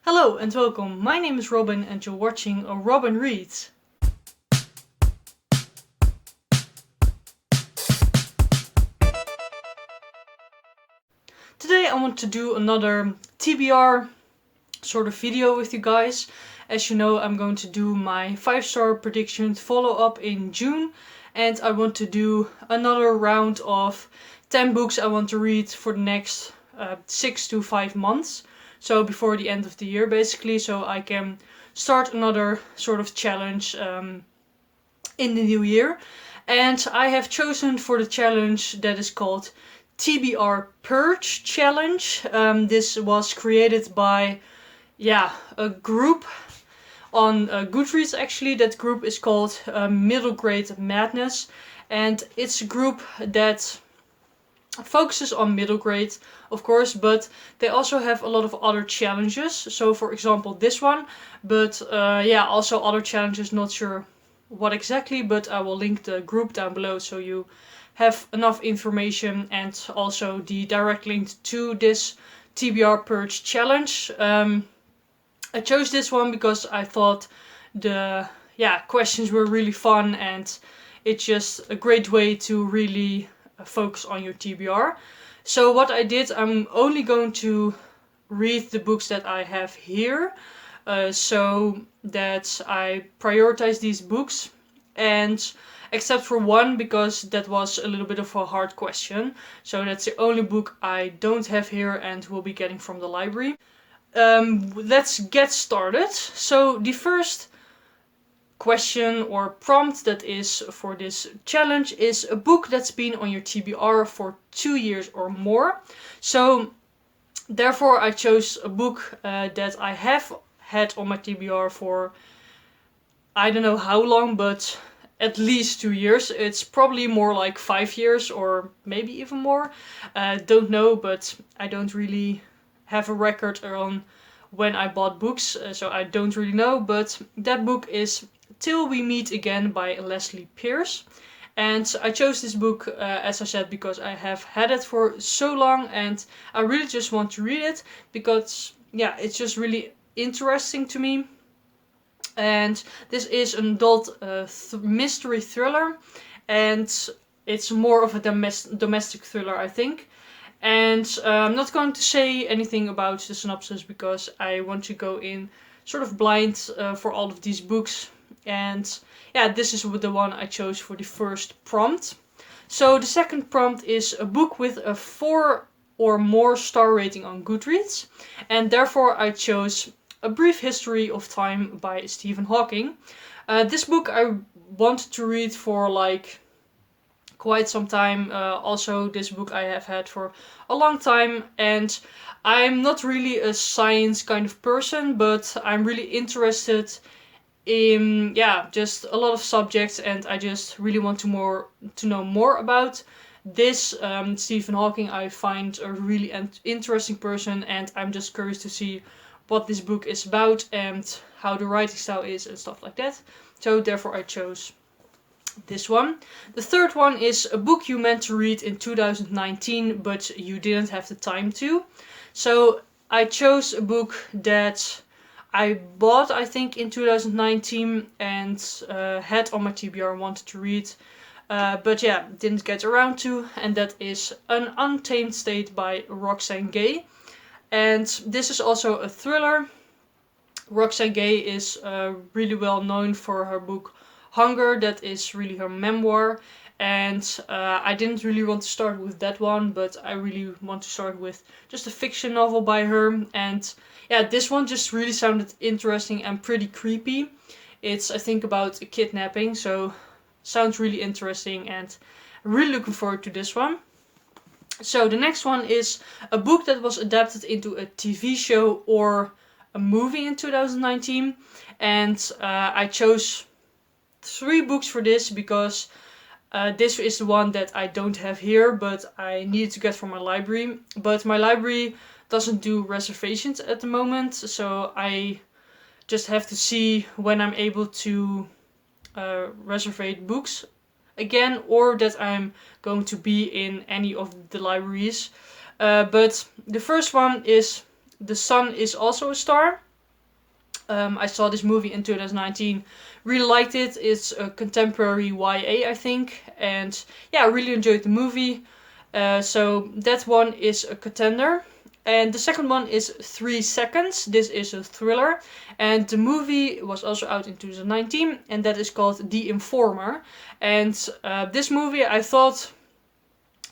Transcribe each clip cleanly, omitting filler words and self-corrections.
Hello and welcome, my name is Robin and you're watching a Robin Reads. Today I want to do another TBR sort of video with you guys. As you know, I'm going to do my 5-star prediction follow-up in June, and I want to do another round of 10 books I want to read for the next 6 to 5 months. So before the end of the year basically, so I can start another sort of challenge in the new year. And I have chosen for the challenge that is called TBR Purge challenge. This was created by a group on Goodreads actually. That group is called Middle Grade Madness, and it's a group that focuses on middle grade, of course, but they also have a lot of other challenges. So for example this one, but also other challenges, not sure what exactly, but I will link the group down below so you have enough information, and also the direct link to this TBR Purge challenge. I chose this one because I thought the questions were really fun, and it's just a great way to really focus on your TBR. So what I did, I'm only going to read the books that I have here, so that I prioritize these books, and except for one, because that was a little bit of a hard question. So that's the only book I don't have here and will be getting from the library. Let's get started. So the first question or prompt that is for this challenge is a book that's been on your TBR for 2 years or more. So therefore I chose a book that I have had on my TBR for I don't know how long, but at least 2 years. It's probably more like 5 years or maybe even more. Don't know, but I don't really have a record on when I bought books, so I don't really know. But that book is Till We Meet Again by Lesley Pearse. And I chose this book, as I said, because I have had it for so long and I really just want to read it because, it's just really interesting to me. And this is an adult mystery thriller, and it's more of a domestic thriller, I think. And I'm not going to say anything about the synopsis because I want to go in sort of blind for all of these books. And this is the one I chose for the first prompt. So the second prompt is a book with a 4 or more star rating on Goodreads, and therefore I chose A Brief History of Time by Stephen Hawking. This book I wanted to read for like quite some time. Also this book I have had for a long time, and I'm not really a science kind of person, but I'm really interested in just a lot of subjects, and I just really want to know more about this Stephen Hawking. I find a really interesting person, and I'm just curious to see what this book is about and how the writing style is and stuff like that. So therefore I chose this one. The third one is a book you meant to read in 2019 but you didn't have the time to. So I chose a book that I bought, I think, in 2019 and had on my TBR and wanted to read, but didn't get around to, and that is An Untamed State by Roxane Gay. And this is also a thriller. Roxane Gay is really well known for her book Hunger. That is really her memoir. And I didn't really want to start with that one, but I really want to start with just a fiction novel by her. And this one just really sounded interesting and pretty creepy. It's, I think, about a kidnapping, so sounds really interesting, and I'm really looking forward to this one. So the next one is a book that was adapted into a TV show or a movie in 2019. And I chose 3 books for this because this is the one that I don't have here, but I needed to get from my library. But my library doesn't do reservations at the moment, so I just have to see when I'm able to reserve books again, or that I'm going to be in any of the libraries. But the first one is The Sun Is Also a Star I saw this movie in 2019, really liked it. It's a contemporary YA, I think, and yeah, I really enjoyed the movie. So that one is a contender. And the second one is 3 Seconds. This is a thriller, and the movie was also out in 2019, and that is called The Informer. And this movie I thought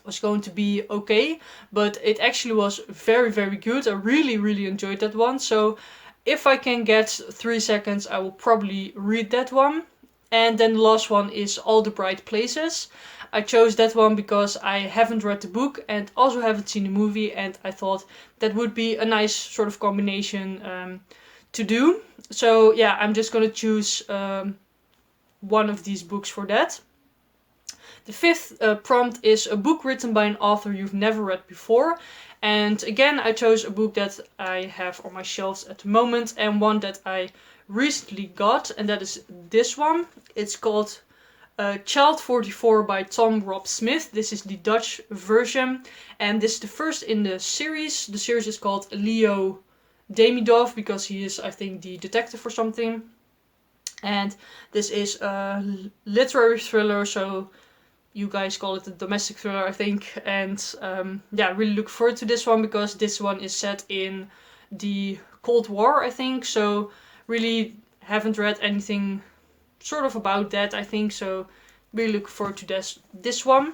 was going to be okay, but it actually was very, very good. I really, really enjoyed that one. So if I can get 3 Seconds, I will probably read that one. And then the last one is All the Bright Places. I chose that one because I haven't read the book and also haven't seen the movie, and I thought that would be a nice sort of combination to do. So yeah, I'm just gonna choose one of these books for that. The fifth prompt is a book written by an author you've never read before. And again, I chose a book that I have on my shelves at the moment, and one that I recently got, and that is this one. It's called Child 44 by Tom Rob Smith. This is the Dutch version, and this is the first in the series. The series is called Leo Demidov because he is, I think, the detective or something. And this is a literary thriller, so you guys call it a domestic thriller, I think. And yeah, really look forward to this one because this one is set in the Cold War, I think. So really haven't read anything sort of about that, I think. So really look forward to this one.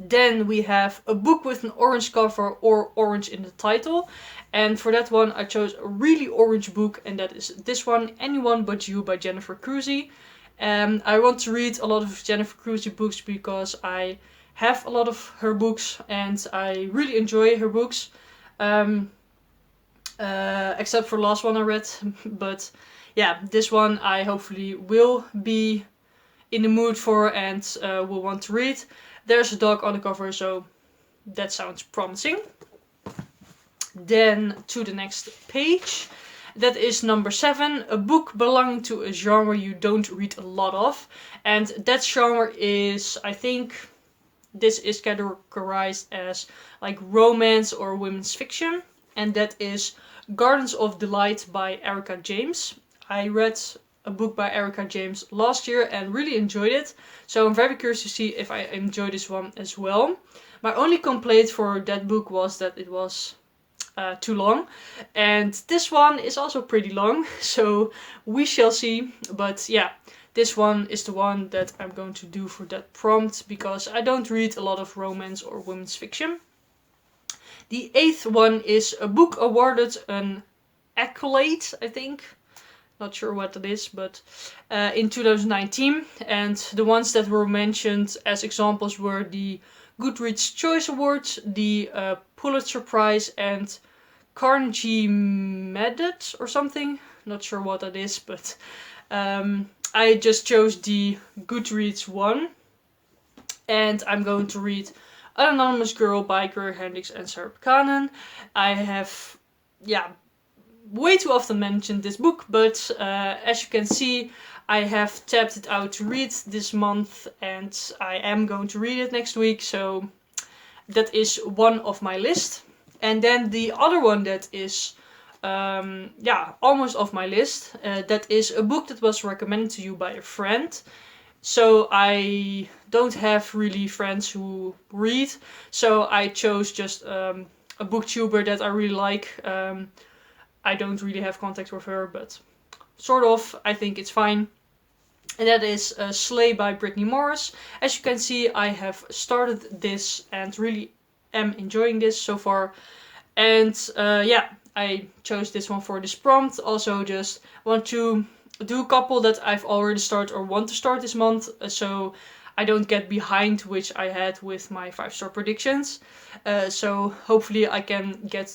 Then we have a book with an orange cover or orange in the title. And for that one, I chose a really orange book, and that is this one, Anyone But You by Jennifer Crusie. I want to read a lot of Jennifer Crusie books because I have a lot of her books and I really enjoy her books. Except for the last one I read. But yeah, this one I hopefully will be in the mood for and will want to read. There's a dog on the cover, so that sounds promising. Then to the next page. That is number 7, a book belonging to a genre you don't read a lot of. And that genre is, I think, this is categorized as like romance or women's fiction. And that is Gardens of Delight by Erica James. I read a book by Erica James last year and really enjoyed it. So I'm very curious to see if I enjoy this one as well. My only complaint for that book was that it was too long, and this one is also pretty long, so we shall see. But yeah, this one is the one that I'm going to do for that prompt because I don't read a lot of romance or women's fiction. The 8th one is a book awarded an accolade, I think. Not sure what it is, but in 2019. And the ones that were mentioned as examples were the Goodreads Choice Awards, the Pulitzer Prize, and Carnegie Medal or something. Not sure what that is, but I just chose the Goodreads one. And I'm going to read An Anonymous Girl by Greer, Hendricks and Sachar Pekkanen. I have, way too often mentioned this book, but as you can see, I have tapped it out to read this month, and I am going to read it next week, so that is one of my list. And then the other one that is, almost off my list, that is a book that was recommended to you by a friend. So I don't have really friends who read, so I chose just a booktuber that I really like. I don't really have contact with her, but sort of, I think it's fine. And that is Slay by Brittney Morris. As you can see, I have started this and really am enjoying this so far. And I chose this one for this prompt. Also just want to do a couple that I've already started or want to start this month, so I don't get behind, which I had with my 5-star predictions. So hopefully I can get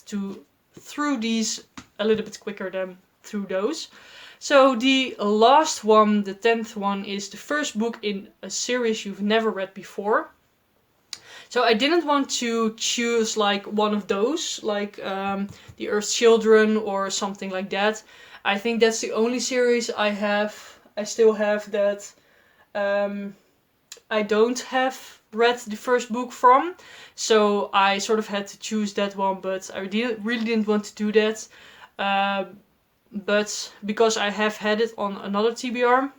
through these a little bit quicker than through those. So the last one, the 10th one, is the first book in a series you've never read before. So I didn't want to choose like one of those, like The Earth's Children or something like that. I think that's the only series I still have that I don't have read the first book from. So I sort of had to choose that one, but I really didn't want to do that. but because I have had it on another TBR.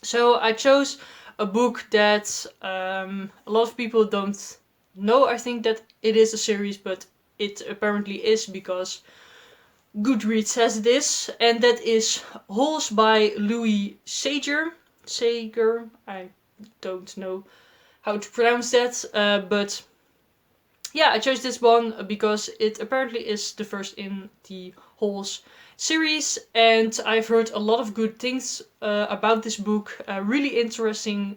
So I chose a book that a lot of people don't know, I think, that it is a series, but it apparently is because Goodreads says it is, and that is Holes by Louis Sachar. Sachar, I don't know how to pronounce that, but yeah, I chose this one because it apparently is the first in the Holes series, and I've heard a lot of good things about this book. Really interesting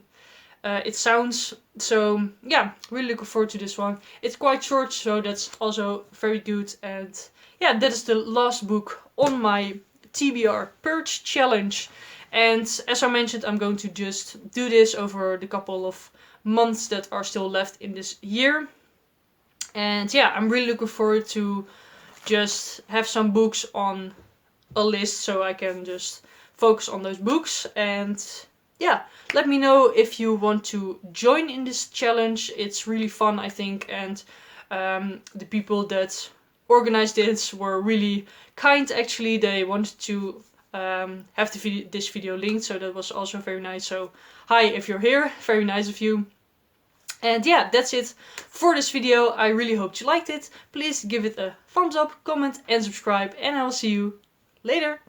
it sounds. So yeah, really looking forward to this one. It's quite short, so that's also very good. And yeah, that is the last book on my TBR Purge challenge. And as I mentioned, I'm going to just do this over the couple of months that are still left in this year. And yeah, I'm really looking forward to just have some books on a list so I can just focus on those books. And yeah, let me know if you want to join in this challenge. It's really fun, I think, and the people that organized this were really kind. Actually, they wanted to have this video linked, so that was also very nice. So hi, if you're here, very nice of you. And yeah, that's it for this video. I really hope you liked it. Please give it a thumbs up, comment and subscribe, and I will see you later.